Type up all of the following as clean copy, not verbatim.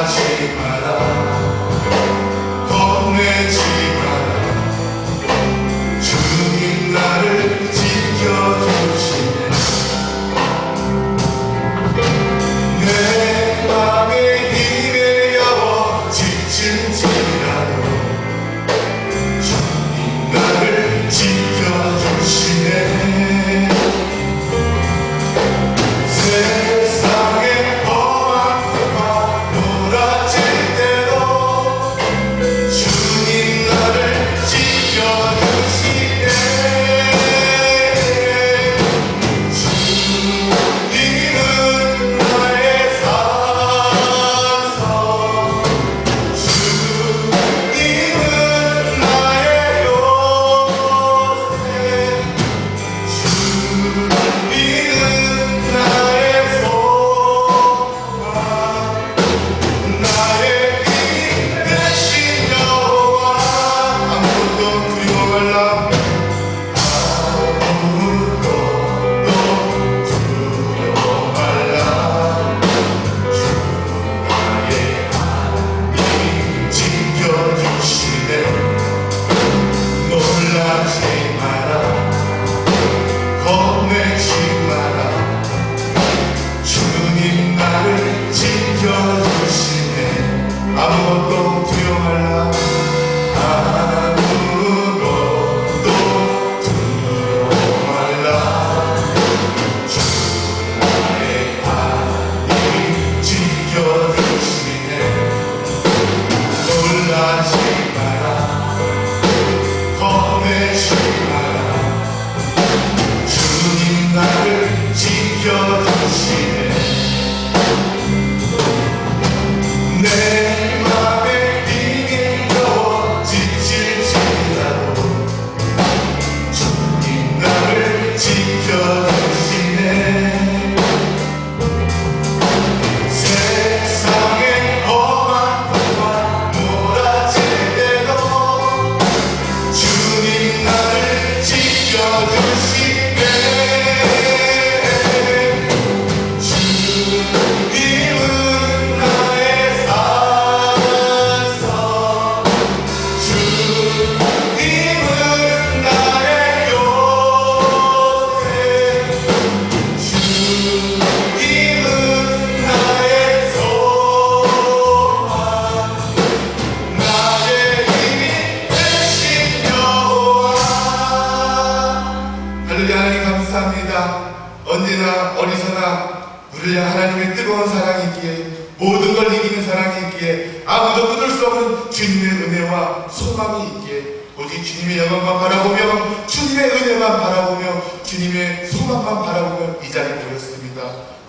놀라지 마라. 겁내지 마라. 주님 나를 지켜주시네. 내 맘에 힘에 여워 지칠지라도 주님 나를 지켜주시네. 세상에 험한 풍파 몰아칠 때도 주님 나를 지켜주시네. 주님은 나의 산성, 주님은 나의 요새, 주님은 나의 소망, 나의 힘 되신 여호와. 아무것도 두려워 말라. 아무것도 두려워 말라. 주 나의 하나님 지켜주시네. 놀라지 마라. 겁내지 마라. 주님 나를 지켜주시네. 아무것도 두려워 말라. 아무것도 두려워 말라. 주 나의 하나님 지켜주시네. 놀라지 마라. 겁내지 마라. 주님 나를 지켜주시네. 내 맘에 힘이 겨워 지칠지라도 주님 나를 지켜주시네. 세상에 험한 풍파 몰아칠 때도 주님 나를 지켜주시네. 주님은 나의 산성, 주님은 나의 요새, 주님은 나의 소망, 나의 힘이 되신 여호와. 할렐루야. 하나님 감사합니다. 언제나 어디서나 우리를 향한 하나님의 뜨거운 사랑이 있기에, 모든 걸 이기는 사랑이 있기에, 아무도 끊을 수 없는 주님의 은혜와 소망이 있기에, 오직 주님의 영광만 바라보며, 주님의 은혜만 바라보며, 주님의 소망만 바라보며 이 자리에 모였습니다.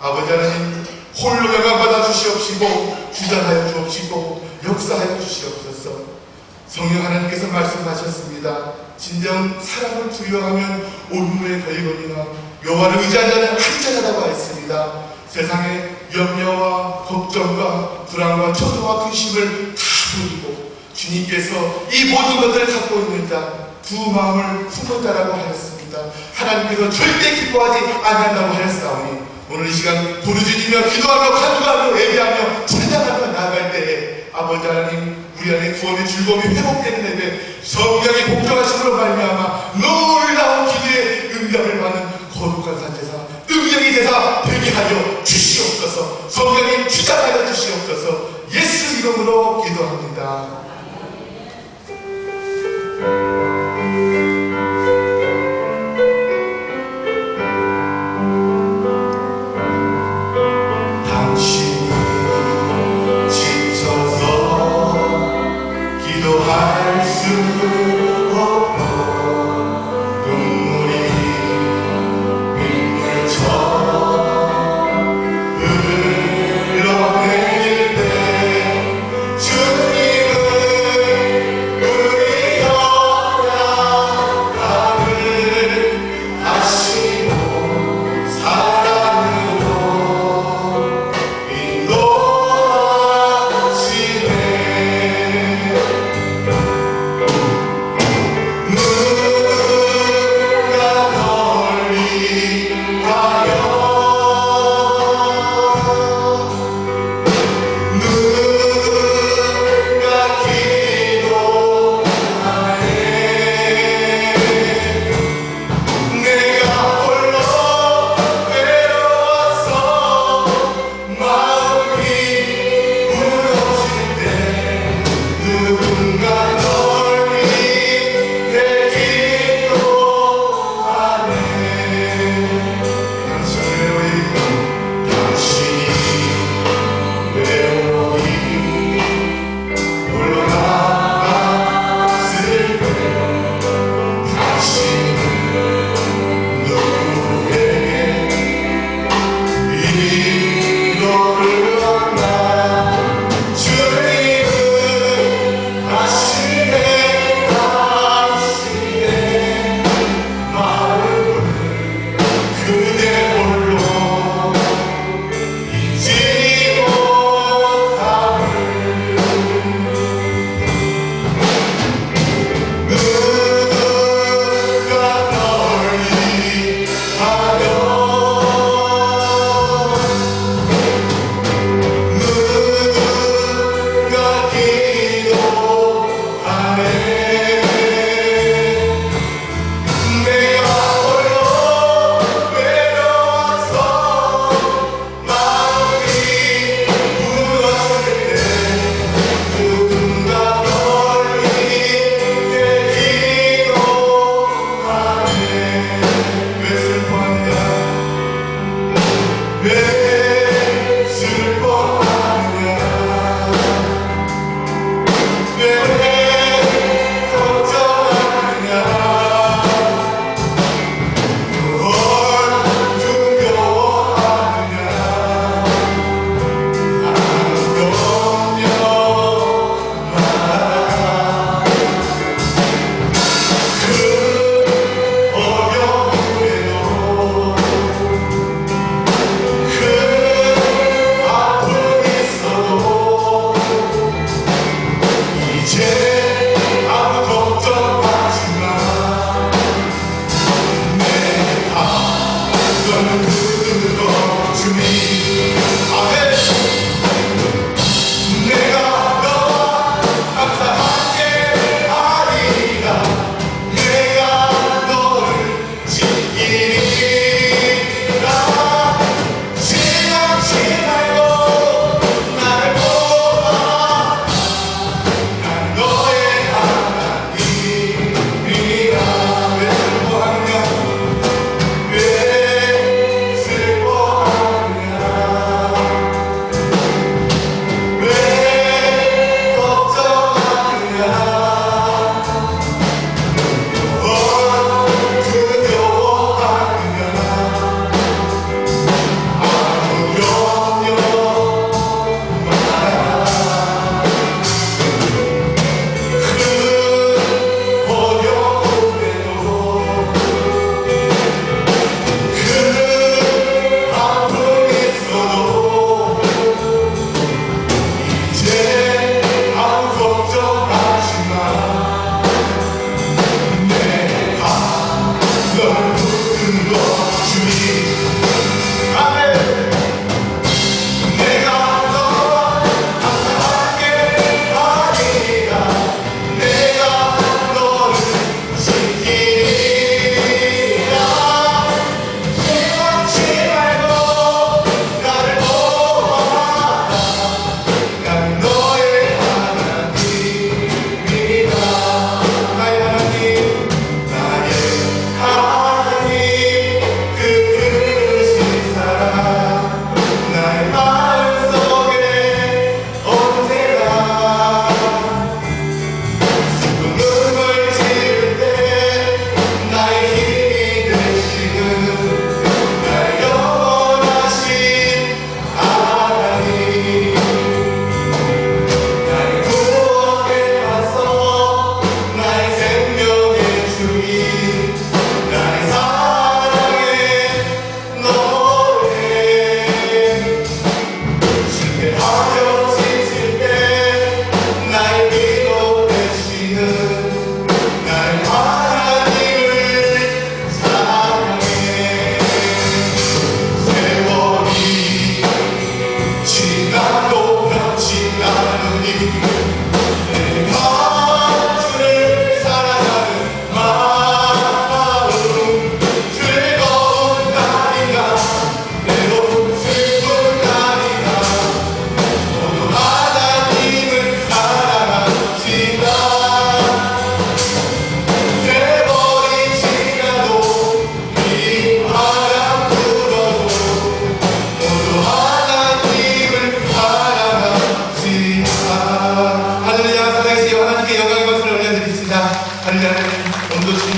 아버지 하나님, 홀로 영광 받아 주시옵시고, 주장하여 주옵시고, 역사하여 주시옵소서. 성령 하나님께서 말씀하셨습니다. 진정 사람을 두려워하면 올무에 걸리거니와 여호와를 의지하는 자는 한자라고 하였습니다. 세상의 염려와 걱정과 불안과 초조와 근심을 다 버리고 주님께서 이 모든 것들을 갖고 있는 자, 두 마음을 품은 자라고 하였습니다. 하나님께서 절대 기뻐하지 않는다고 하였사오니 오늘 이 시간 부르짖으며 기도하며 간구하며 예배하며 찬양하며 나아갈 때에 아버지 하나님, 우리 안에 구원의 즐거움이 회복되는 예배, 성령의 복종하심으로 말미암아 놀라운 기도의 응답을 받는 거룩한 산제사, 능력이 되사 되게 하여 주시옵소서. 성령이 주장하여 주시옵소서. 예수 이름으로 기도합니다. 당신이 지쳐서 기도할 수 없고 눈물이 흘러내릴 때 주님은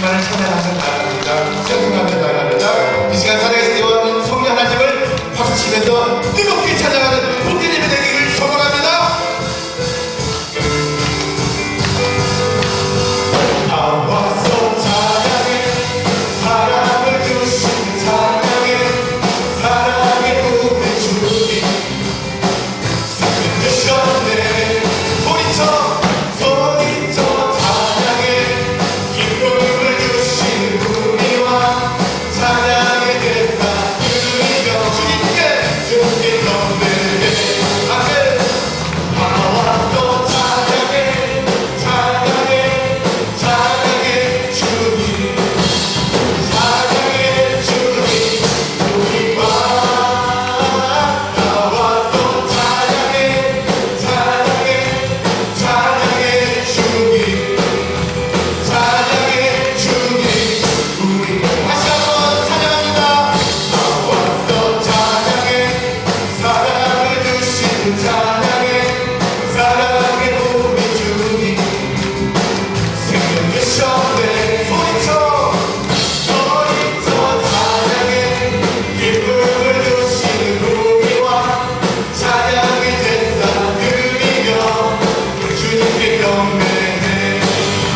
주님만을 찬양하셔 나갑니다. 찬송하며 나갑니다. 이 시간 살아계신 여호와는 성령 하나님을 박수치면서 뜨겁게 찬양하는 복된 예배 되기를 소망합니다. 나와서 찬양해 사랑을 주신 찬양해 사랑의 우리 주님 주셨네 소리쳐 찬양해 기쁨을 주신 우리와 찬양의 대사 드리며 주님께 경배해 아멘. 나와서 찬양해 찬양해 찬양해 주님 찬양해 주님 우리와 나와서 찬양해 찬양해 찬양해 주님 찬양해 주님 우리 다시 한번 찬양합니다. 나와서 찬양해 사랑을 주신 찬양해 사랑의 우리 주님 생명 주셨네 소리쳐 찬양해 기쁨을 주신 우리와 찬양의 제사 드리며 주님께 경배해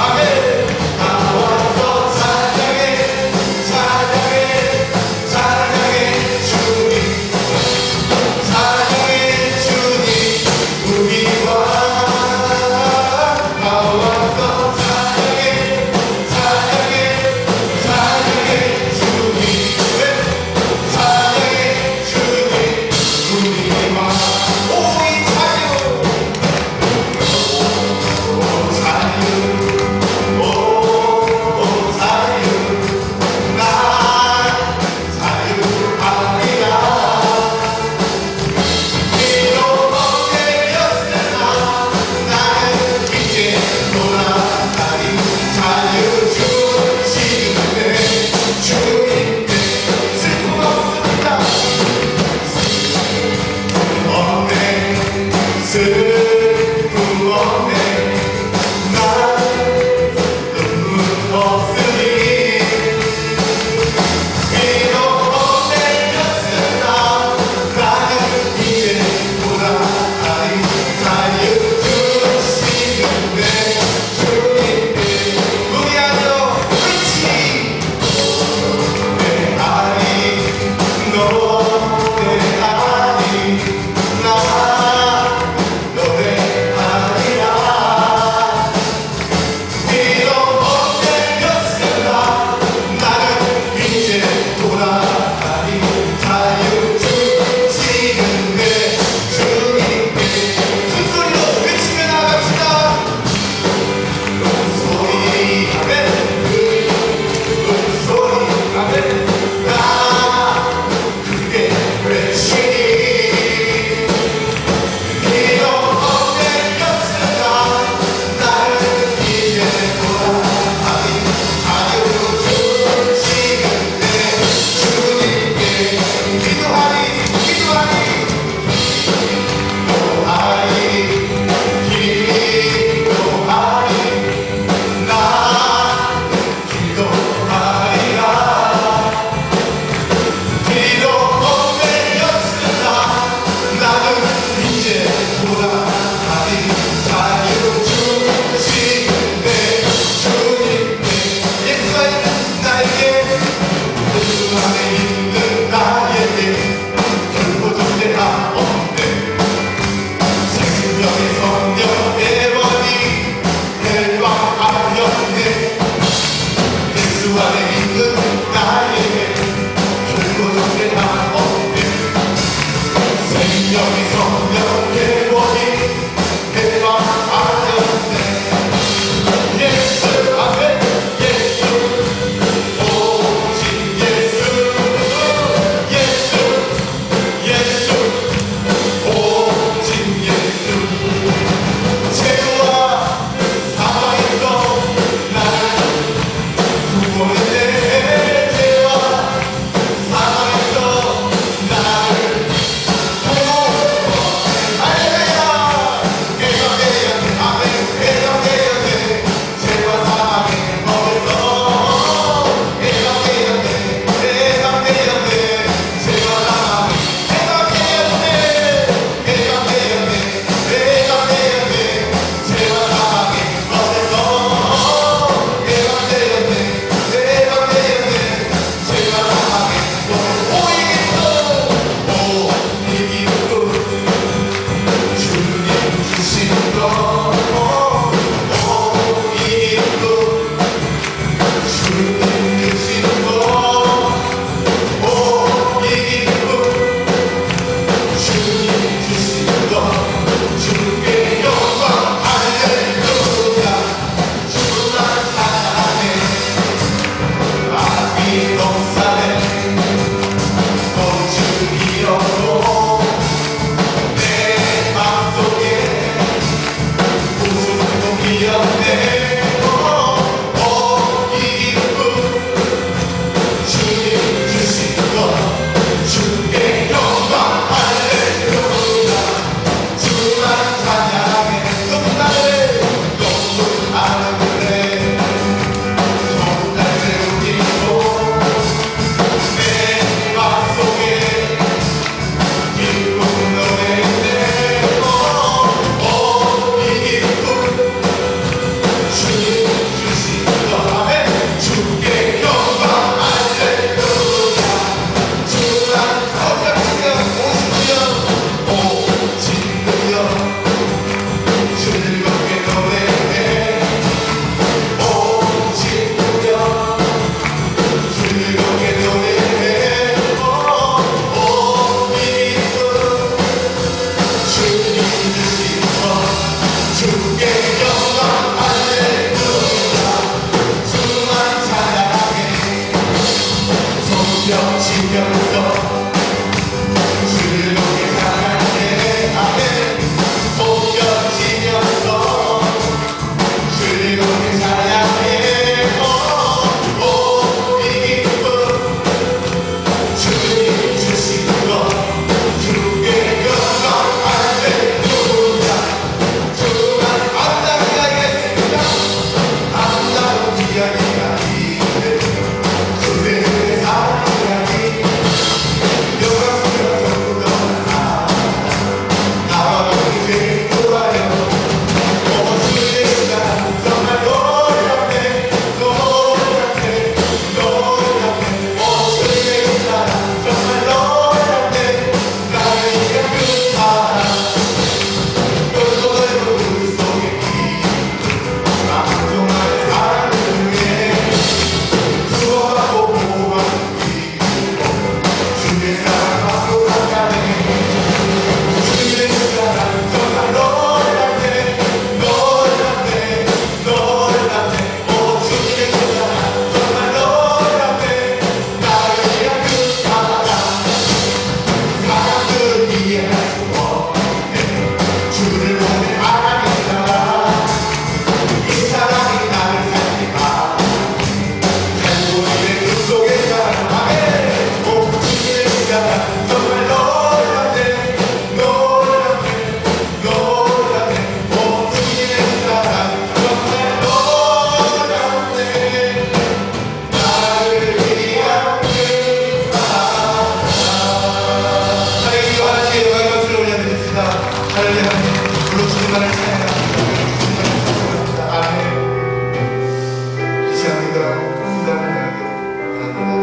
아멘. 나와서 찬양해 찬양해 찬양해 주님 찬양해 주님 우리와 나와서 찬양해 찬양해 찬양해 주님 찬양해 주님 우리와 오이 자유 오 자유 오 자유 나 자유하리라 비록 헛되었으나 나는 이제 돌아가리 자유 주시네 주님께 슬픔 없습니다 없네 슬픔 없네 난 눈물 없으니 비록 헛되었으나 나는 이제 돌아가리 자유 주시는데 주님께 우리 하여 그치 내 아이 너의 아이 나 너의 아이라 비록 헛되었으나 나는 이제 돌아가리 자유 주시는데 주님께 큰 소리로 외치며 나갑시다. 소리 아멘 소리 아멘 나 크게 외치니 비록 헛되었으나 나는 이제 돌아가리 자유 주시는데 주님께 기도하리 아이 기도하리 나 기도하리라 비록 헛되었으나 나는 이제 돌아가리 자유 주시는데 주님께 예수 안에 있는 나에게 예수 안에 있는 나에게 결코 존재가 없네 생명의 성령 대원이 해방하였네 예수 안에 있는 나에게 결코 존재가 없네 생명의 성령 대원이 홀로 주님만을 찬양합니다. 아멘. 이 시간입니다. 기도합니다.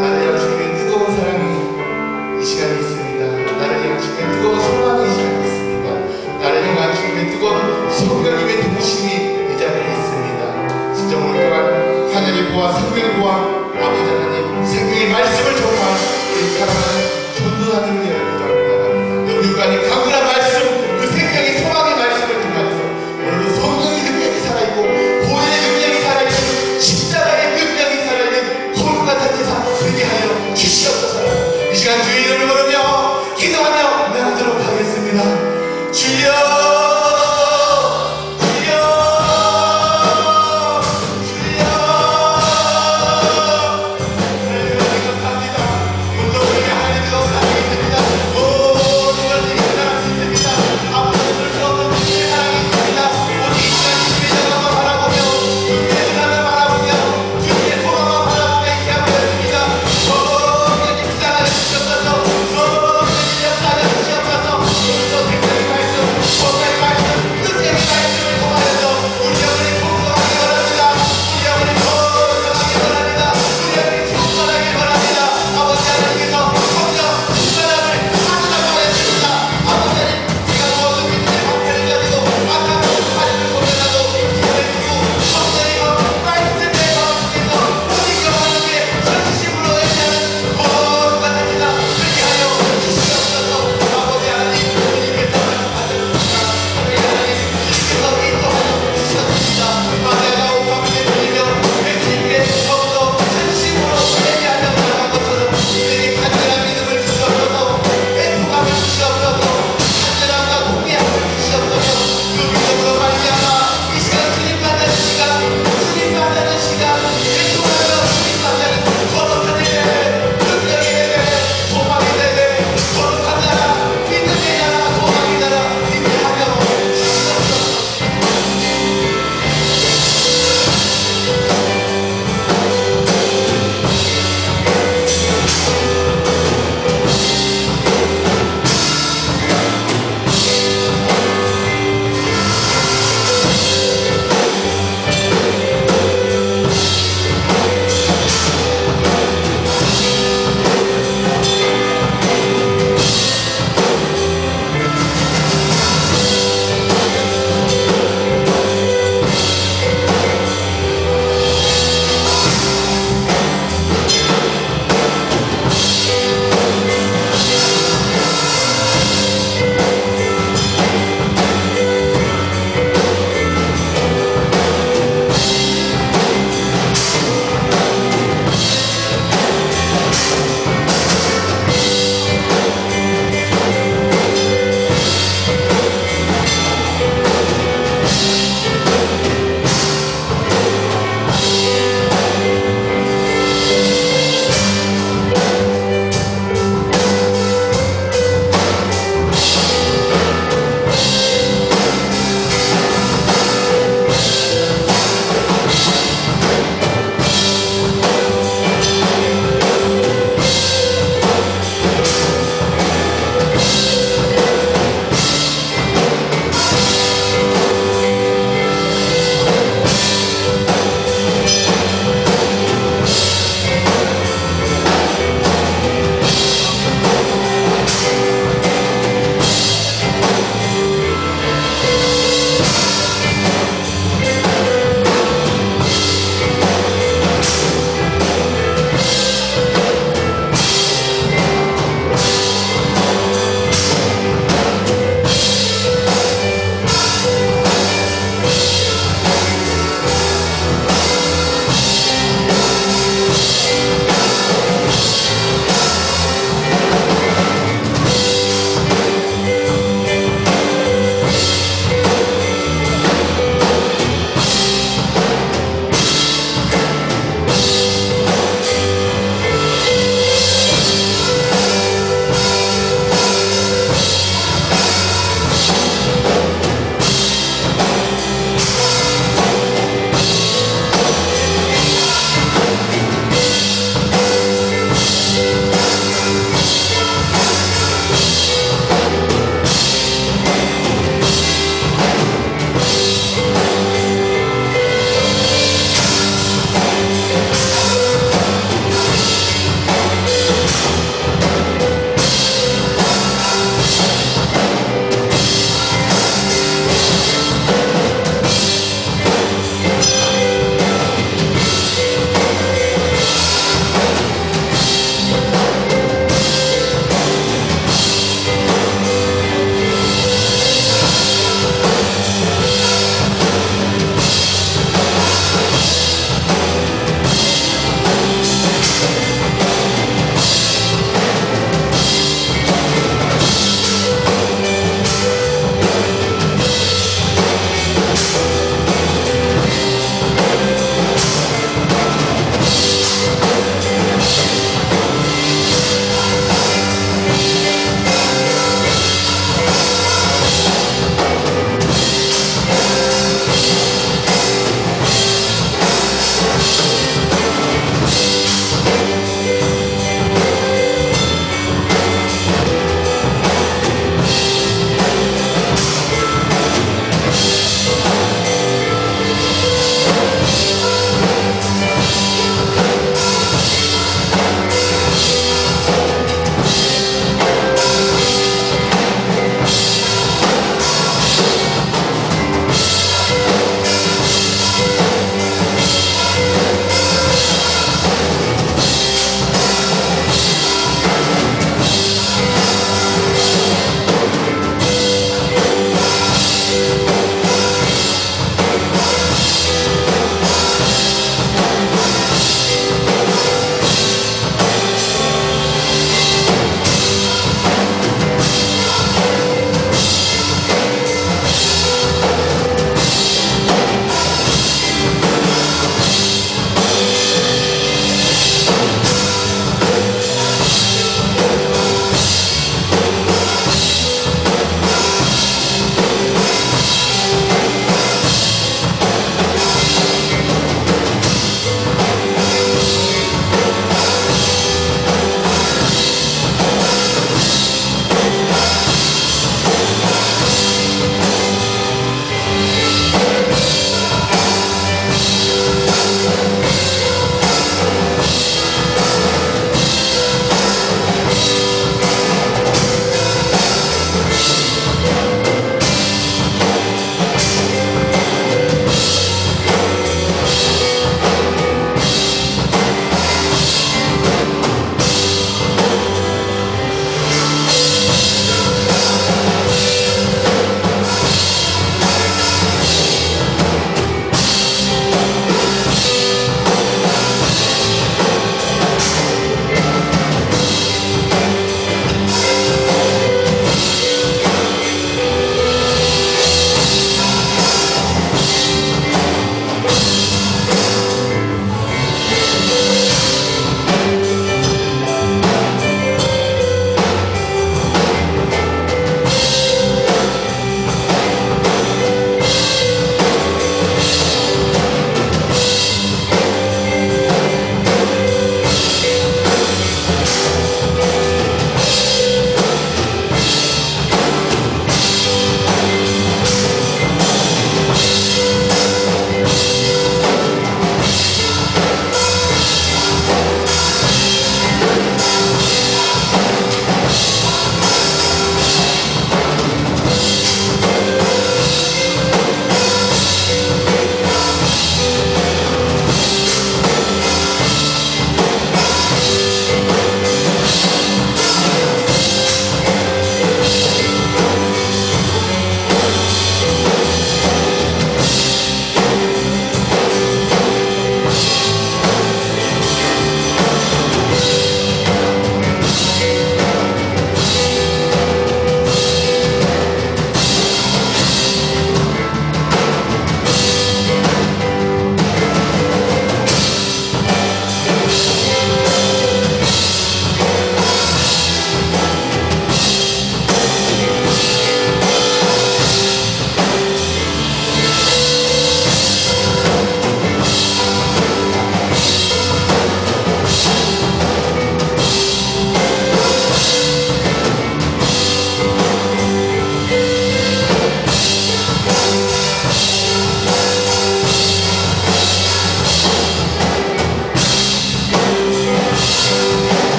나를 향한 주님의 뜨거운 사랑이 이 시간에 있습니다. 나를 향한 주님의 뜨거운 소망이 이 시간에 있습니다. 나를 향한 주님의 뜨거운 성령님의 도우심이 이 자리에 있습니다. 진짜 오늘 동안 하늘의 보아 생명의 보아 아버지 하나님 생명의 말씀을 정말 우리 사랑하는 전도하는 은혜를 기도합니다. 육육간의 강건한 말씀 그 생명의 소망의 말씀을 통해서 오늘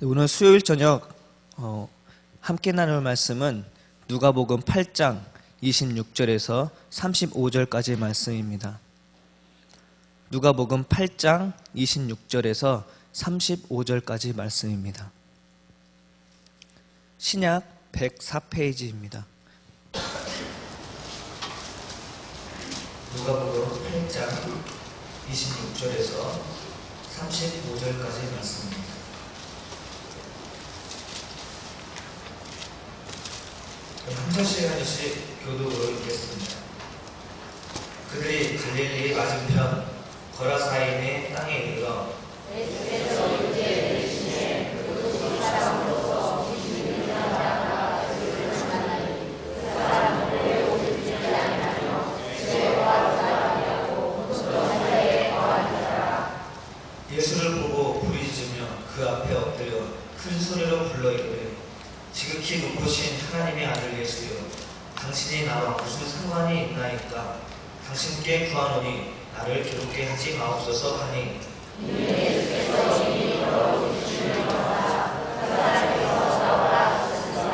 오늘 수요일 저녁 함께 나눌 말씀은 누가복음 8장 26절에서 35절까지의 말씀입니다. 누가복음 8장 26절에서 35절까지 말씀입니다. 신약 104페이지입니다. 누가복음 8장 26절에서 35절까지 말씀입니다. 한 절씩 한 절씩 교독으로 읽겠습니다. 그들이 갈릴리 맞은편 거라사인의 땅에 이르러 예수께서 이제 내리시네 그곳이 사람으로서 믿는 자가 예수를 만나니 그 사람들의 옷을 찢지 아니하며 죄와 사랑하고 문자에 거하니라. 예수를 보고 부르짖으며 그 앞에 엎드려 큰 소리로 불러 이르되 지극히 높으신 하나님의 아들 예수여, 당신이 나와 무슨 상관이 있나이까? 당신께 구하노니 나를 괴롭게 하지 마옵소서 하니 예수께서 이미 걸어오시는 것과 그 사람에게서 나오라 하셨으나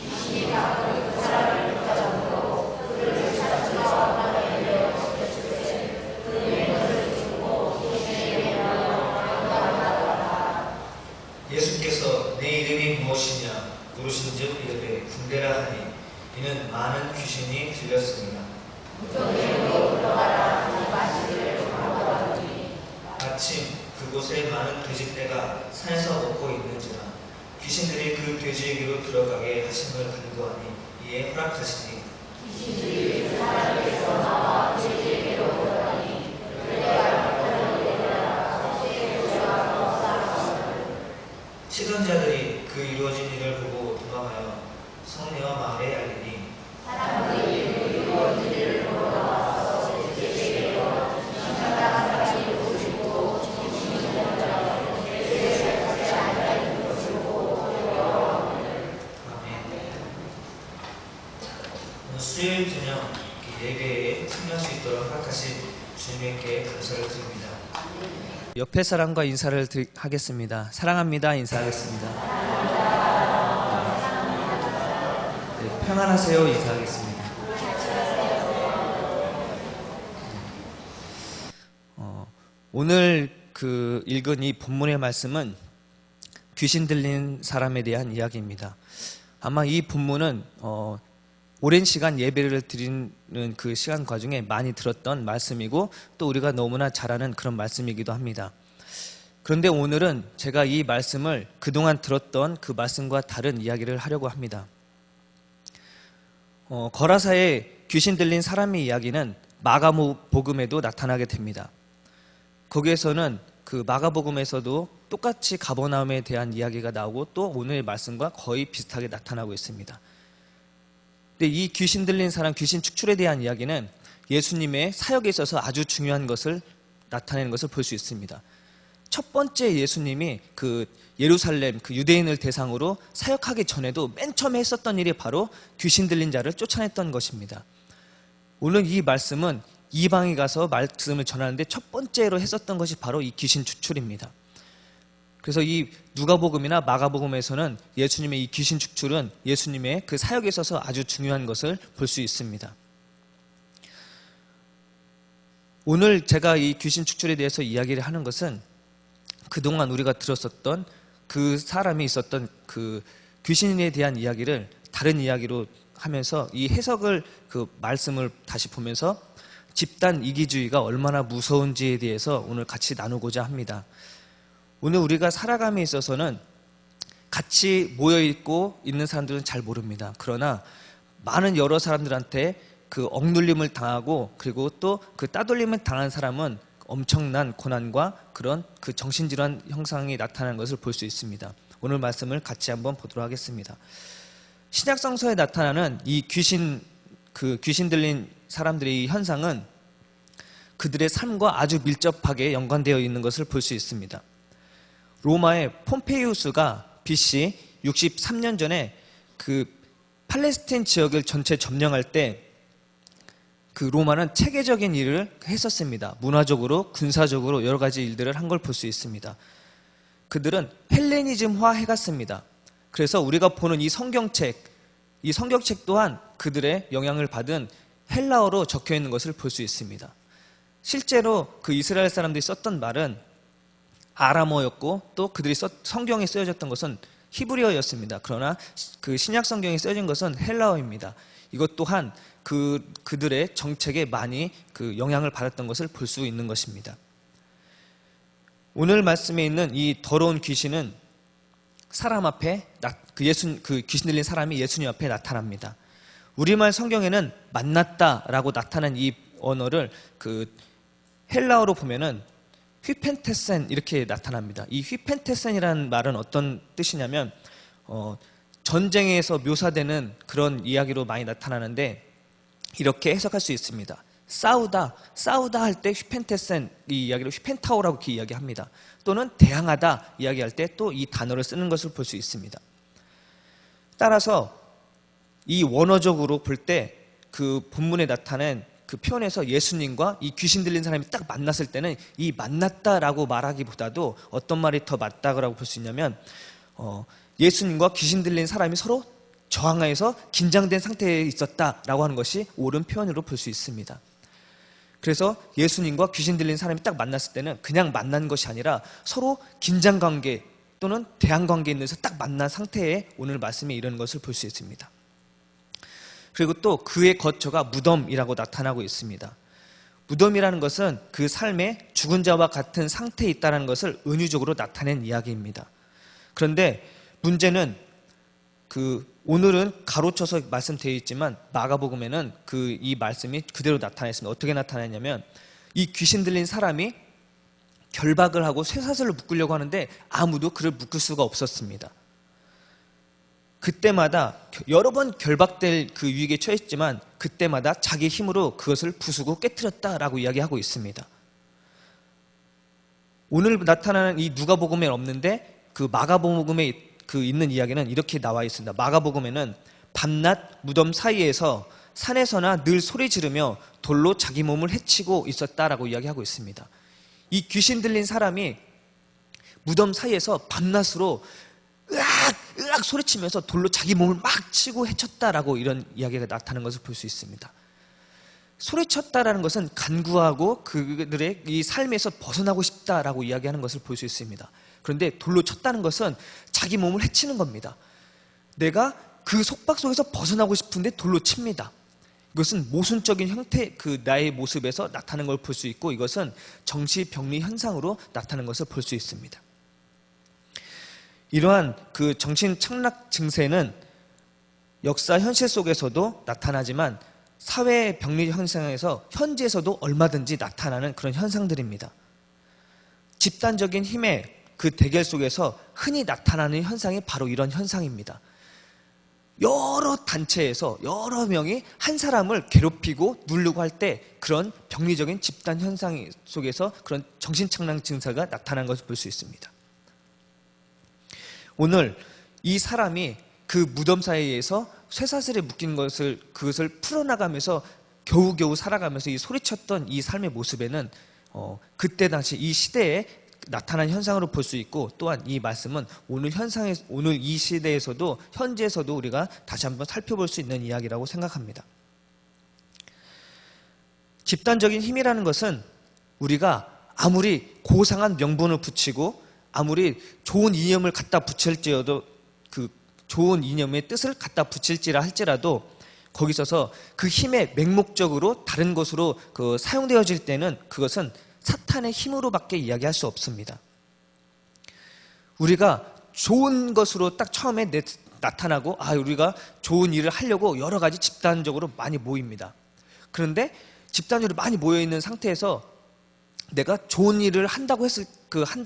이신이 가끔 그 사람을 붙잡으므로 그를 찾으러 방에 내어 덮여주되 그 눈을 주고 예수에게 명하더라. 예수께서 내 이름이 무엇이냐 물으신즉 이르되 군대라 하니 이는 많은 귀신이 들렸습니다. 무정으로 들어가라 하니 마시기를 강구하더니 마침 그곳에 많은 돼지떼가 산에서 먹고 있는지라 귀신들이 그 돼지에게로 들어가게 하심을 간구하니 이에 허락하시니 귀신들이 그 사람에게서 나와 돼지에게로 들어가니 그들과 같은 데다가 어깨에 들어가서 싸우거늘 시선자들이 그 이루어진 일을 보고 도망하여 성내와 마을에 알리니 사람들이 그 이루어진 일을 보러 나와서 예수께로 신천당한 같이 오시고 주시는 자여 예수의 곁에 앉아있는 것을 보고 두려워하거늘. 아멘. 오늘 수요일 저녁 예배에 참여할 수 있도록 허락하신 주님께 감사를 드립니다. 옆에 사람과 인사를 하겠습니다. 사랑합니다. 인사하겠습니다. 네, 평안하세요. 인사하겠습니다. 오늘 읽은 이 본문의 말씀은 귀신 들린 사람에 대한 이야기입니다. 아마 이 본문은 오랜 시간 예배를 드리는 그 시간 과정에 많이 들었던 말씀이고 또 우리가 너무나 잘 아는 그런 말씀이기도 합니다. 그런데 오늘은 제가 이 말씀을 그동안 들었던 그 말씀과 다른 이야기를 하려고 합니다. 거라사에 귀신 들린 사람의 이야기는 마가복음에도 나타나게 됩니다. 거기에서는 그 마가복음에서도 똑같이 가버나움에 대한 이야기가 나오고 또 오늘의 말씀과 거의 비슷하게 나타나고 있습니다. 근데 이 귀신 들린 사람, 귀신 축출에 대한 이야기는 예수님의 사역에 있어서 아주 중요한 것을 나타내는 것을 볼 수 있습니다. 첫 번째 예수님이 그 예루살렘 그 유대인을 대상으로 사역하기 전에도 맨 처음에 했었던 일이 바로 귀신 들린 자를 쫓아냈던 것입니다. 오늘 이 말씀은 이방에 가서 말씀을 전하는데 첫 번째로 했었던 것이 바로 이 귀신 축출입니다. 그래서 이 누가복음이나 마가복음에서는 예수님의 이 귀신 축출은 예수님의 그 사역에 있어서 아주 중요한 것을 볼 수 있습니다. 오늘 제가 이 귀신 축출에 대해서 이야기를 하는 것은 그동안 우리가 들었었던 그 사람이 있었던 그 귀신에 대한 이야기를 다른 이야기로 하면서 이 해석을 그 말씀을 다시 보면서 집단 이기주의가 얼마나 무서운지에 대해서 오늘 같이 나누고자 합니다. 오늘 우리가 살아감에 있어서는 같이 모여있고 있는 사람들은 잘 모릅니다. 그러나 많은 여러 사람들한테 그 억눌림을 당하고 그리고 또 그 따돌림을 당한 사람은 엄청난 고난과 그런 그 정신질환 형상이 나타나는 것을 볼 수 있습니다. 오늘 말씀을 같이 한번 보도록 하겠습니다. 신약성서에 나타나는 이 귀신 들린 사람들의 이 현상은 그들의 삶과 아주 밀접하게 연관되어 있는 것을 볼 수 있습니다. 로마의 폼페이우스가 BC 63년 전에 그 팔레스타인 지역을 전체 점령할 때 그 로마는 체계적인 일을 했었습니다. 문화적으로, 군사적으로 여러 가지 일들을 한 걸 볼 수 있습니다. 그들은 헬레니즘화 해갔습니다. 그래서 우리가 보는 이 성경책 또한 그들의 영향을 받은 헬라어로 적혀 있는 것을 볼 수 있습니다. 실제로 그 이스라엘 사람들이 썼던 말은 아람어였고 또 그들이 성경에 쓰여졌던 것은 히브리어였습니다. 그러나 그 신약 성경에 쓰여진 것은 헬라어입니다. 이것 또한 그들의 정책에 많이 그 영향을 받았던 것을 볼 수 있는 것입니다. 오늘 말씀에 있는 이 더러운 귀신은 사람 앞에 그 귀신 들린 사람이 예수님 앞에 나타납니다. 우리말 성경에는 만났다라고 나타난 이 언어를 그 헬라어로 보면은 휘펜테센 이렇게 나타납니다. 이 휘펜테센이라는 말은 어떤 뜻이냐면 전쟁에서 묘사되는 그런 이야기로 많이 나타나는데 이렇게 해석할 수 있습니다. 싸우다 할 때 휘펜테센 이 이야기를 휘펜타오라고 이렇게 이야기합니다. 또는 대항하다 이야기할 때 또 이 단어를 쓰는 것을 볼 수 있습니다. 따라서 이 원어적으로 볼 때 그 본문에 나타낸 그 표현에서 예수님과 이 귀신 들린 사람이 딱 만났을 때는 이 만났다라고 말하기보다도 어떤 말이 더 맞다고 볼 수 있냐면 예수님과 귀신 들린 사람이 서로 저항하여서 긴장된 상태에 있었다라고 하는 것이 옳은 표현으로 볼 수 있습니다. 그래서 예수님과 귀신 들린 사람이 딱 만났을 때는 그냥 만난 것이 아니라 서로 긴장관계 또는 대항관계에 있는 데서 딱 만난 상태에 오늘 말씀에 이르는 것을 볼 수 있습니다. 그리고 또 그의 거처가 무덤이라고 나타나고 있습니다. 무덤이라는 것은 그 삶에 죽은 자와 같은 상태에 있다는 것을 은유적으로 나타낸 이야기입니다. 그런데 문제는 오늘은 가로쳐서 말씀되어 있지만 마가복음에는 이 말씀이 그대로 나타나 있습니다. 어떻게 나타나냐면 이 귀신 들린 사람이 결박을 하고 쇠사슬로 묶으려고 하는데 아무도 그를 묶을 수가 없었습니다. 그때마다 여러 번 결박될 그 위기에 처했지만 그때마다 자기 힘으로 그것을 부수고 깨트렸다라고 이야기하고 있습니다. 오늘 나타나는 이 누가복음에 없는데 그 마가복음에 있는 이야기는 이렇게 나와 있습니다. 마가복음에는 밤낮 무덤 사이에서 산에서나 늘 소리 지르며 돌로 자기 몸을 해치고 있었다라고 이야기하고 있습니다. 이 귀신 들린 사람이 무덤 사이에서 밤낮으로 으악 소리치면서 돌로 자기 몸을 막 치고 해쳤다라고 이런 이야기가 나타나는 것을 볼 수 있습니다. 소리쳤다라는 것은 간구하고 그들의 이 삶에서 벗어나고 싶다라고 이야기하는 것을 볼 수 있습니다. 그런데 돌로 쳤다는 것은 자기 몸을 해치는 겁니다. 내가 그 속박 속에서 벗어나고 싶은데 돌로 칩니다. 이것은 모순적인 형태, 나의 모습에서 나타나는 걸 볼 수 있고 이것은 정신병리 현상으로 나타나는 것을 볼 수 있습니다. 이러한 그 정신 착락 증세는 역사 현실 속에서도 나타나지만 사회 병리 현상에서 현지에서도 얼마든지 나타나는 그런 현상들입니다. 집단적인 힘의 그 대결 속에서 흔히 나타나는 현상이 바로 이런 현상입니다. 여러 단체에서 여러 명이 한 사람을 괴롭히고 누르고 할 때 그런 병리적인 집단 현상 속에서 그런 정신착락 증세가 나타난 것을 볼 수 있습니다. 오늘 이 사람이 그 무덤 사이에서 쇠사슬에 묶인 그것을 풀어나가면서 겨우겨우 살아가면서 이 소리쳤던 이 삶의 모습에는 그때 당시 이 시대에 나타난 현상으로 볼 수 있고 또한 이 말씀은 오늘 이 시대에서도 현재에서도 우리가 다시 한번 살펴볼 수 있는 이야기라고 생각합니다. 집단적인 힘이라는 것은 우리가 아무리 고상한 명분을 붙이고 아무리 좋은 이념을 갖다 붙일지라도 그 좋은 이념의 뜻을 갖다 붙일지라 할지라도 거기 있어서 그 힘의 맹목적으로 다른 것으로 사용되어질 때는 그것은 사탄의 힘으로밖에 이야기할 수 없습니다. 우리가 좋은 것으로 딱 처음에 나타나고 우리가 좋은 일을 하려고 여러 가지 집단적으로 많이 모입니다. 그런데 집단적으로 많이 모여 있는 상태에서 내가 좋은 일을 한다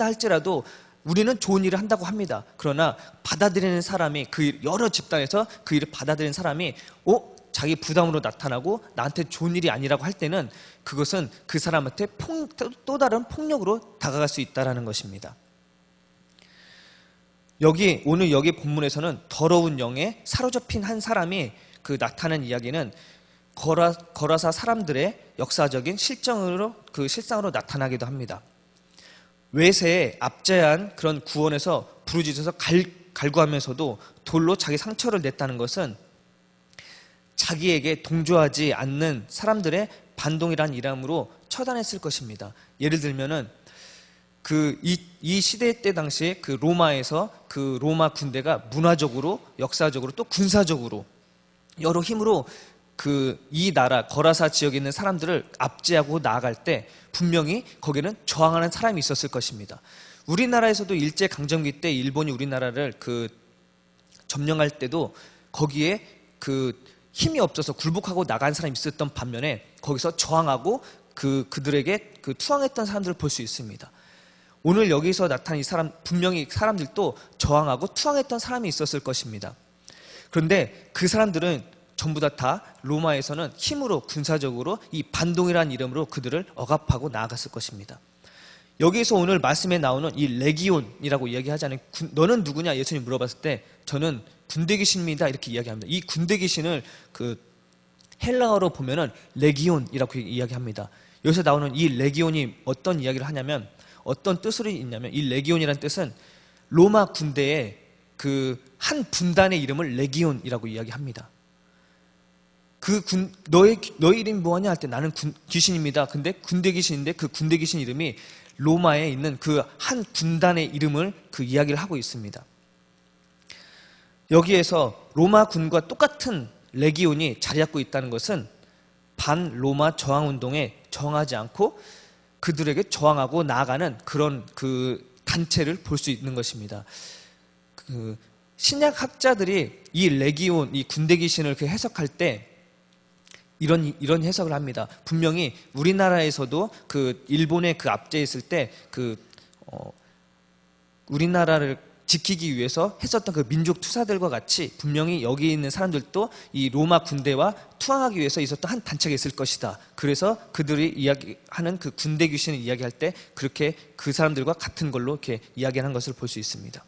할지라도 우리는 좋은 일을 한다고 합니다. 그러나 받아들이는 사람이 그 여러 집단에서 그 일을 받아들이는 사람이 자기 부담으로 나타나고 나한테 좋은 일이 아니라고 할 때는 그것은 그 사람한테 또 다른 폭력으로 다가갈 수 있다는 것입니다. 오늘 여기 본문에서는 더러운 영에 사로잡힌 한 사람이 나타난 이야기는 거라사 사람들의 역사적인 실상으로 나타나기도 합니다. 외세에 압제한 그런 구원에서 부르짖어서 갈구하면서도 돌로 자기 상처를 냈다는 것은 자기에게 동조하지 않는 사람들의 반동이라는 이름으로 처단했을 것입니다. 예를 들면은 이 시대 때 당시에 그 로마에서 그 로마 군대가 문화적으로, 역사적으로 또 군사적으로 여러 힘으로 이 나라 거라사 지역에 있는 사람들을 압제하고 나아갈 때 분명히 거기는 저항하는 사람이 있었을 것입니다. 우리나라에서도 일제 강점기 때 일본이 우리나라를 점령할 때도 거기에 힘이 없어서 굴복하고 나간 사람이 있었던 반면에 거기서 저항하고 그들에게 투항했던 사람들을 볼 수 있습니다. 오늘 여기서 나타난 이 사람, 분명히 사람들도 저항하고 투항했던 사람이 있었을 것입니다. 그런데 그 사람들은 전부 다 로마에서는 힘으로, 군사적으로 이 반동이라는 이름으로 그들을 억압하고 나아갔을 것입니다. 여기서 오늘 말씀에 나오는 이 레기온이라고 이야기하잖아요. 너는 누구냐? 예수님이 물어봤을 때 저는 군대 귀신입니다. 이렇게 이야기합니다. 이 군대 귀신을 헬라어로 보면은 레기온이라고 이야기합니다. 여기서 나오는 이 레기온이 어떤 이야기를 하냐면, 어떤 뜻으로 있냐면, 이 레기온이라는 뜻은 로마 군대의 한 분단의 이름을 레기온이라고 이야기합니다. 너의 이름이 뭐하냐 할 때 나는 귀신입니다. 근데 군대 귀신인데 그 군대 귀신 이름이 로마에 있는 그 한 군단의 이름을 이야기를 하고 있습니다. 여기에서 로마 군과 똑같은 레기온이 자리 잡고 있다는 것은 반 로마 저항 운동에 저항하지 않고 그들에게 저항하고 나아가는 그런 단체를 볼 수 있는 것입니다. 신약 학자들이 이 레기온, 이 군대 귀신을 해석할 때 이런 해석을 합니다. 분명히 우리나라에서도 일본의 압제에 있을 때 우리나라를 지키기 위해서 했었던 민족 투사들과 같이 분명히 여기 있는 사람들도 이 로마 군대와 투항하기 위해서 있었던 한 단체가 있을 것이다. 그래서 그들이 이야기하는 군대 귀신을 이야기할 때 그렇게 그 사람들과 같은 걸로 이렇게 이야기하는 것을 볼 수 있습니다.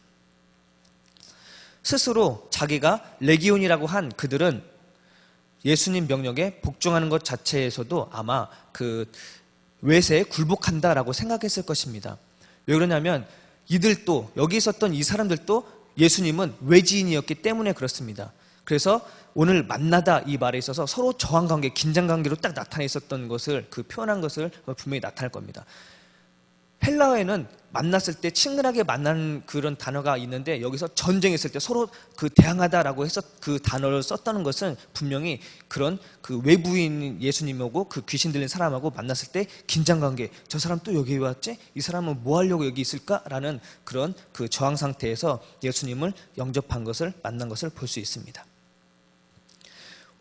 스스로 자기가 레기온이라고 한 그들은 예수님 명령에 복종하는 것 자체에서도 아마 외세에 굴복한다라고 생각했을 것입니다. 왜 그러냐면 이들도, 여기 있었던 이 사람들도 예수님은 외지인이었기 때문에 그렇습니다. 그래서 오늘 만나다 이 말에 있어서 서로 저항관계, 긴장관계로 딱 나타나 있었던 것을 표현한 것을 분명히 나타날 겁니다. 헬라어에는 만났을 때 친근하게 만나는 그런 단어가 있는데 여기서 전쟁했을 때 서로 대항하다라고 해서 그 단어를 썼다는 것은 분명히 그런 외부인 예수님하고 귀신 들린 사람하고 만났을 때 긴장관계, 저 사람 또 여기 왜 왔지? 이 사람은 뭐 하려고 여기 있을까라는 그런 저항 상태에서 예수님을 영접한 것을, 만난 것을 볼 수 있습니다.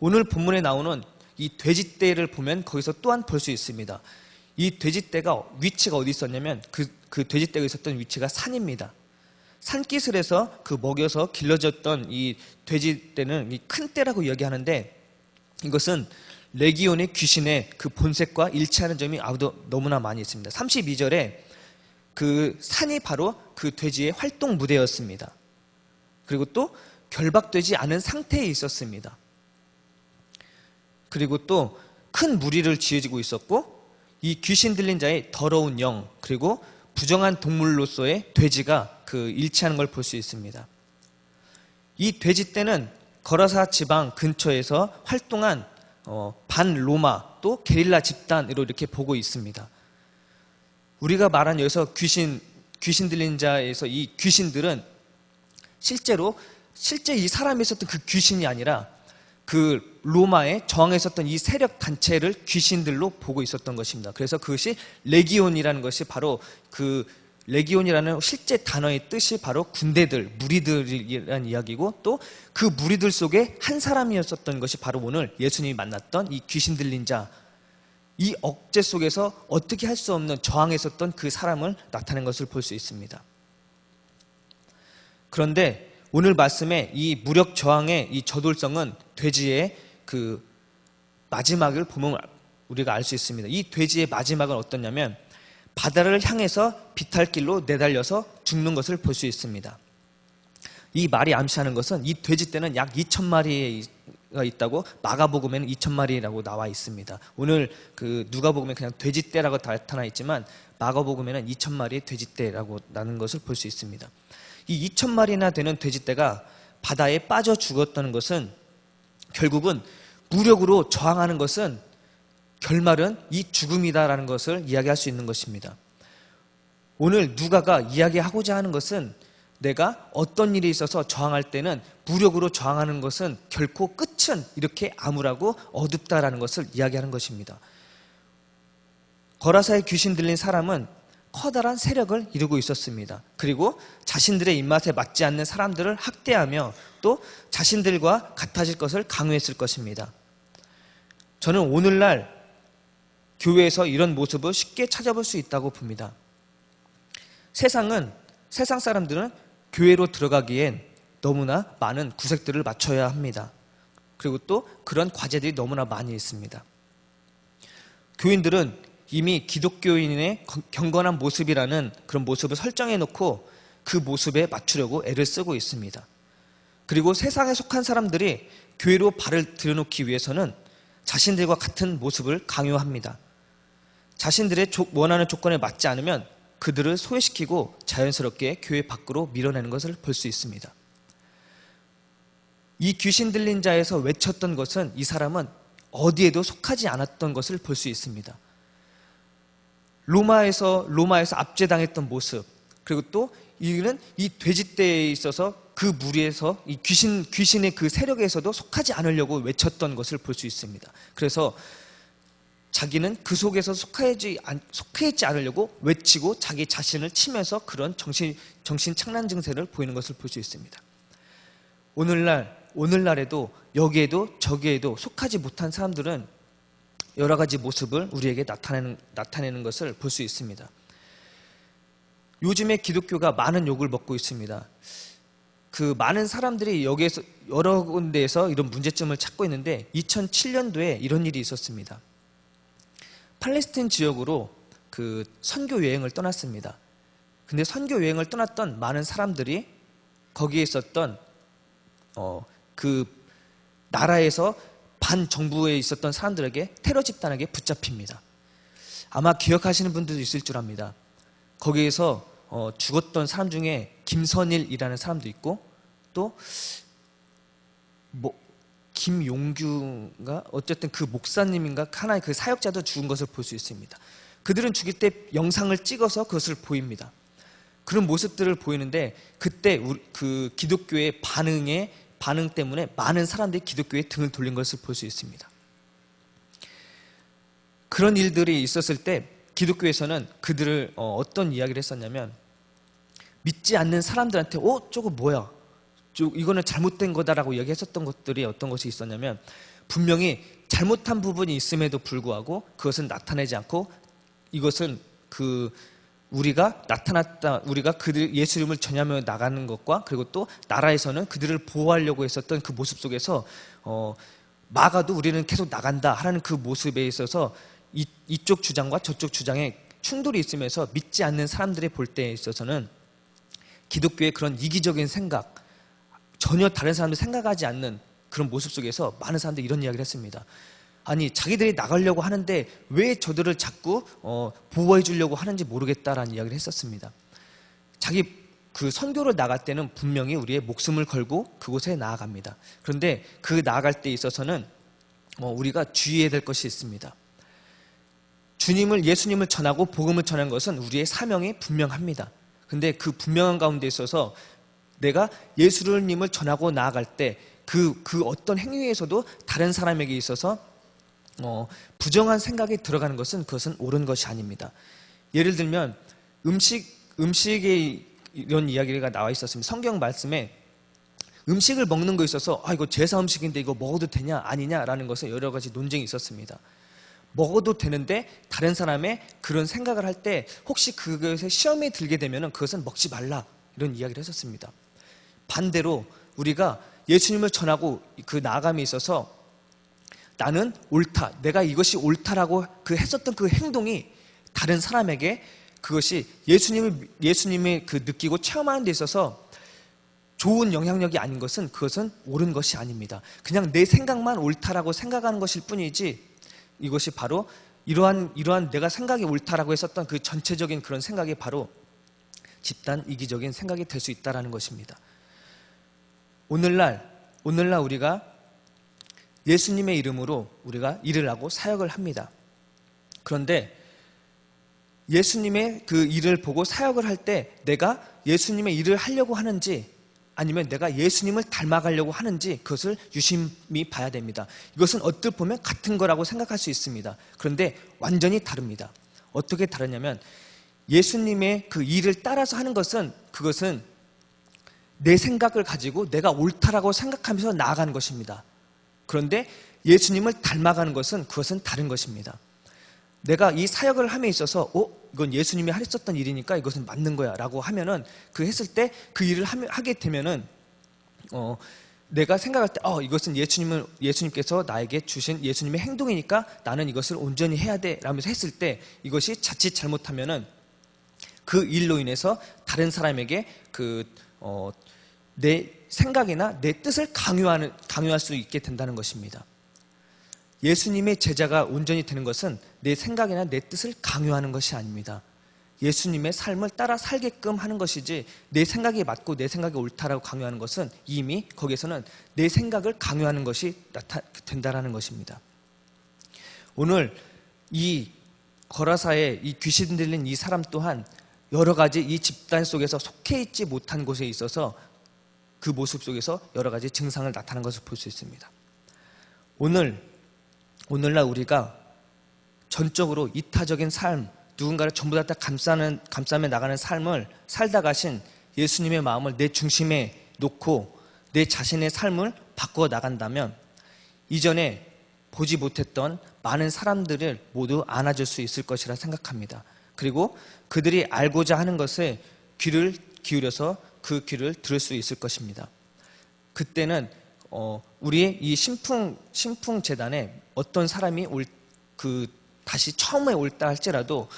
오늘 본문에 나오는 이 돼지떼를 보면 거기서 또한 볼 수 있습니다. 이 돼지떼가 위치가 어디 있었냐면 그 돼지떼가 있었던 위치가 산입니다. 산기슭에서 먹여서 길러졌던 이 돼지떼는 이 큰 떼라고 이야기하는데 이것은 레기온의 귀신의 본색과 일치하는 점이 너무나 많이 있습니다. 32절에 산이 바로 돼지의 활동 무대였습니다. 그리고 또 결박되지 않은 상태에 있었습니다. 그리고 또 큰 무리를 지어지고 있었고 이 귀신 들린 자의 더러운 영, 그리고 부정한 동물로서의 돼지가 일치하는 걸 볼 수 있습니다. 이 돼지떼는 거라사 지방 근처에서 활동한 반로마 또 게릴라 집단으로 이렇게 보고 있습니다. 우리가 말한 여기서 귀신 들린 자에서 이 귀신들은 실제 이 사람이 있었던 귀신이 아니라 로마에 저항했었던 이 세력 단체를 귀신들로 보고 있었던 것입니다. 그래서 그것이 레기온이라는 것이 바로 레기온이라는 실제 단어의 뜻이 바로 군대들, 무리들이라는 이야기고 또 그 무리들 속에 한 사람이었었던 것이 바로 오늘 예수님이 만났던 이 귀신 들린 자, 이 억제 속에서 어떻게 할 수 없는 저항했었던 그 사람을 나타낸 것을 볼 수 있습니다. 그런데 오늘 말씀에 이 무력 저항의 이 저돌성은 돼지의 마지막을 보면 우리가 알 수 있습니다. 이 돼지의 마지막은 어떠냐면 바다를 향해서 비탈길로 내달려서 죽는 것을 볼 수 있습니다. 이 말이 암시하는 것은 이 돼지떼는 약 2,000마리의 있다고 마가복음에는 2,000마리라고 나와 있습니다. 오늘 그 누가복음에 그냥 돼지떼라고 나타나 있지만 마가복음에는 2,000마리의 돼지떼라고 나는 것을 볼 수 있습니다. 이 2,000마리나 되는 돼지떼가 바다에 빠져 죽었다는 것은 결국은 무력으로 저항하는 것은 결말은 이 죽음이다라는 것을 이야기할 수 있는 것입니다. 오늘 누가가 이야기하고자 하는 것은 내가 어떤 일이 있어서 저항할 때는 무력으로 저항하는 것은 결코 끝은 이렇게 암울하고 어둡다라는 것을 이야기하는 것입니다. 거라사에 귀신 들린 사람은 커다란 세력을 이루고 있었습니다. 그리고 자신들의 입맛에 맞지 않는 사람들을 학대하며 또 자신들과 같아질 것을 강요했을 것입니다. 저는 오늘날 교회에서 이런 모습을 쉽게 찾아볼 수 있다고 봅니다. 세상 사람들은 교회로 들어가기엔 너무나 많은 구색들을 맞춰야 합니다. 그리고 또 그런 과제들이 너무나 많이 있습니다. 교인들은 이미 기독교인의 경건한 모습이라는 그런 모습을 설정해 놓고 그 모습에 맞추려고 애를 쓰고 있습니다. 그리고 세상에 속한 사람들이 교회로 발을 들여놓기 위해서는 자신들과 같은 모습을 강요합니다. 자신들의 원하는 조건에 맞지 않으면 그들을 소외시키고 자연스럽게 교회 밖으로 밀어내는 것을 볼 수 있습니다. 이 귀신 들린 자에서 외쳤던 것은 이 사람은 어디에도 속하지 않았던 것을 볼 수 있습니다. 로마에서 압제당했던 모습, 그리고 또 이는 이 돼지떼에 있어서 그 무리에서 이 귀신의 그 세력에서도 속하지 않으려고 외쳤던 것을 볼 수 있습니다. 그래서 자기는 그 속에서 속해 있지 않으려고 외치고 자기 자신을 치면서 그런 정신 착란 증세를 보이는 것을 볼 수 있습니다. 오늘날에도 여기에도 저기에도 속하지 못한 사람들은 여러 가지 모습을 우리에게 나타내는 것을 볼 수 있습니다. 요즘에 기독교가 많은 욕을 먹고 있습니다. 그 많은 사람들이 여기에서 여러 군데에서 이런 문제점을 찾고 있는데 2007년도에 이런 일이 있었습니다. 팔레스타인 지역으로 그 선교 여행을 떠났습니다. 근데 선교 여행을 떠났던 많은 사람들이 거기에 있었던 그 나라에서 반정부에 있었던 사람들에게 테러 집단에게 붙잡힙니다. 아마 기억하시는 분들도 있을 줄 압니다. 거기에서 죽었던 사람 중에 김선일이라는 사람도 있고 또 김용규인가 어쨌든 그 목사님인가 하나의 그 사역자도 죽은 것을 볼 수 있습니다. 그들은 죽일 때 영상을 찍어서 그것을 보입니다. 그런 모습들을 보이는데 그때 그 기독교의 반응 때문에 많은 사람들이 기독교에 등을 돌린 것을 볼 수 있습니다. 그런 일들이 있었을 때 기독교에서는 그들을 어떤 이야기를 했었냐면 믿지 않는 사람들한테 저거 뭐야? 이거는 잘못된 거다라고 얘기했었던 것들이 어떤 것이 있었냐면 분명히 잘못한 부분이 있음에도 불구하고 그것은 나타내지 않고 이것은 우리가 그들 예수 이름을 전하며 나가는 것과 그리고 또 나라에서는 그들을 보호하려고 했었던 그 모습 속에서 막아도 우리는 계속 나간다 하는 그 모습에 있어서 이쪽 주장과 저쪽 주장에 충돌이 있으면서 믿지 않는 사람들이 볼 때에 있어서는 기독교의 그런 이기적인 생각, 전혀 다른 사람들 생각하지 않는 그런 모습 속에서 많은 사람들이 이런 이야기를 했습니다. 아니 자기들이 나가려고 하는데 왜 저들을 자꾸 보호해 주려고 하는지 모르겠다라는 이야기를 했었습니다. 자기 그 선교를 나갈 때는 분명히 우리의 목숨을 걸고 그곳에 나아갑니다. 그런데 그 나아갈 때 있어서는 우리가 주의해야 될 것이 있습니다. 예수님을 전하고 복음을 전하는 것은 우리의 사명이 분명합니다. 근데 그 분명한 가운데 있어서 내가 예수님을 전하고 나아갈 때 그 어떤 행위에서도 다른 사람에게 있어서 부정한 생각이 들어가는 그것은 옳은 것이 아닙니다. 예를 들면 음식에 이런 이야기가 나와 있었습니다. 성경 말씀에 음식을 먹는 거에 있어서 이거 제사 음식인데 이거 먹어도 되냐 아니냐라는 것에 여러 가지 논쟁이 있었습니다. 먹어도 되는데 다른 사람의 그런 생각을 할 때 혹시 그것에 시험에 들게 되면 그것은 먹지 말라 이런 이야기를 했었습니다. 반대로 우리가 예수님을 전하고 그 나아감에 있어서 나는 옳다, 내가 이것이 옳다라고 했었던 그 행동이 다른 사람에게 그것이 예수님의 그 느끼고 체험하는 데 있어서 좋은 영향력이 아닌 것은 그것은 옳은 것이 아닙니다. 그냥 내 생각만 옳다라고 생각하는 것일 뿐이지 이것이 바로 이러한 내가 생각이 옳다라고 했었던 그 전체적인 그런 생각이 바로 집단 이기적인 생각이 될 수 있다는 것입니다. 오늘날 우리가 예수님의 이름으로 우리가 일을 하고 사역을 합니다. 그런데 예수님의 그 일을 보고 사역을 할 때 내가 예수님의 일을 하려고 하는지 아니면 내가 예수님을 닮아가려고 하는지 그것을 유심히 봐야 됩니다. 이것은 어떻게 보면 같은 거라고 생각할 수 있습니다. 그런데 완전히 다릅니다. 어떻게 다르냐면 예수님의 그 일을 따라서 하는 것은 그것은 내 생각을 가지고 내가 옳다라고 생각하면서 나아가는 것입니다. 그런데 예수님을 닮아가는 것은 그것은 다른 것입니다. 내가 이 사역을 함에 있어서 이건 예수님이 하셨던 일이니까 이것은 맞는 거야 라고 하면은 그 했을 때 그 일을 하게 되면은 내가 생각할 때 이것은 예수님께서 나에게 주신 예수님의 행동이니까 나는 이것을 온전히 해야 돼 라면서 했을 때 이것이 자칫 잘못하면은 그 일로 인해서 다른 사람에게 내 생각이나 내 뜻을 강요할 수 있게 된다는 것입니다. 예수님의 제자가 온전히 되는 것은 내 생각이나 내 뜻을 강요하는 것이 아닙니다. 예수님의 삶을 따라 살게끔 하는 것이지 내 생각이 맞고 내 생각이 옳다라고 강요하는 것은 이미 거기에서는 내 생각을 강요하는 것이 된다라는 것입니다. 오늘 이 거라사의 이 귀신 들린 이 사람 또한 여러 가지 이 집단 속에서 속해 있지 못한 곳에 있어서 그 모습 속에서 여러 가지 증상을 나타나는 것을 볼 수 있습니다. 오늘날 우리가 전적으로 이타적인 삶, 누군가를 전부 다 감싸며 나가는 삶을 살다 가신 예수님의 마음을 내 중심에 놓고 내 자신의 삶을 바꾸어 나간다면 이전에 보지 못했던 많은 사람들을 모두 안아줄 수 있을 것이라 생각합니다. 그리고 그들이 알고자 하는 것에 귀를 기울여서 그 귀를 들을 수 있을 것입니다. 그때는 우리의 이 신풍 재단에 어떤 사람이 다시 처음에 옳다 할지라도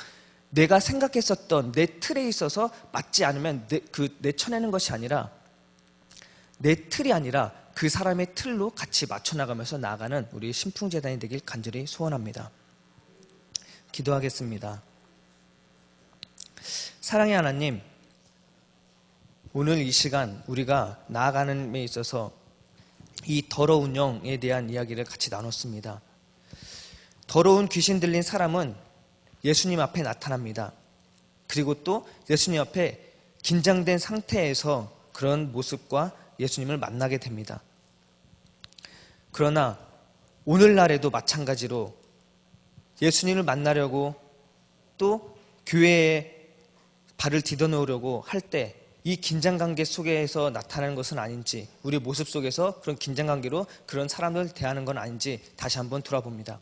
내가 생각했었던 내 틀에 있어서 맞지 않으면 내쳐내는 것이 아니라 내 틀이 아니라 그 사람의 틀로 같이 맞춰나가면서 나아가는 우리 신풍재단이 되길 간절히 소원합니다. 기도하겠습니다. 사랑의 하나님, 오늘 이 시간 우리가 나아가는 데 있어서 이 더러운 영에 대한 이야기를 같이 나눴습니다. 더러운 귀신 들린 사람은 예수님 앞에 나타납니다. 그리고 또 예수님 앞에 긴장된 상태에서 그런 모습과 예수님을 만나게 됩니다. 그러나 오늘날에도 마찬가지로 예수님을 만나려고 또 교회에 발을 디뎌놓으려고 할 때 이 긴장관계 속에서 나타나는 것은 아닌지, 우리 모습 속에서 그런 긴장관계로 그런 사람을 대하는 건 아닌지 다시 한번 돌아봅니다.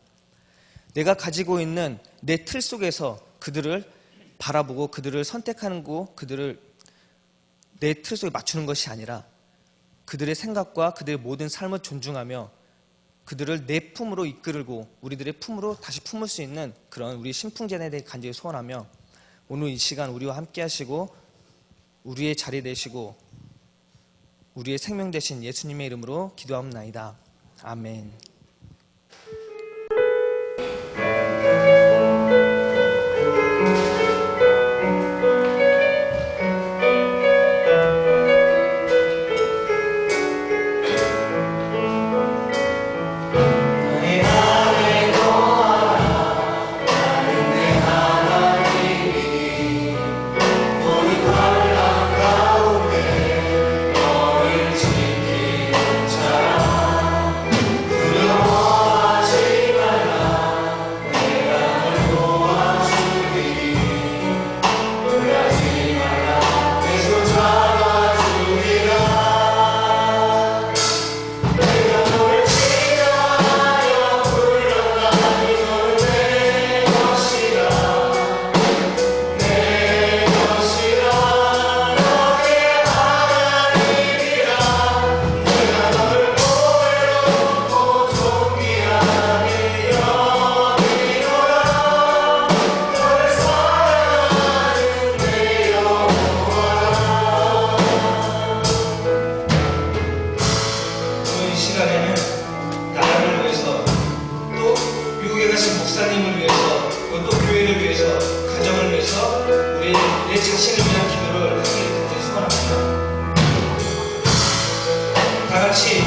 내가 가지고 있는 내 틀 속에서 그들을 바라보고 그들을 선택하는 거, 그들을 내 틀 속에 맞추는 것이 아니라 그들의 생각과 그들의 모든 삶을 존중하며 그들을 내 품으로 이끌고 우리들의 품으로 다시 품을 수 있는 그런 우리 신풍재단에 대해 간절히 소원하며 오늘 이 시간 우리와 함께 하시고 우리의 자리 되시고 우리의 생명 되신 예수님의 이름으로 기도하옵나이다. 아멘. 그런 하나님을 위해서 또 교회를 위해서 가정을 위해서 우리 내 자신을 위한 기도를 하길 간절히 소원합니다. 다 같이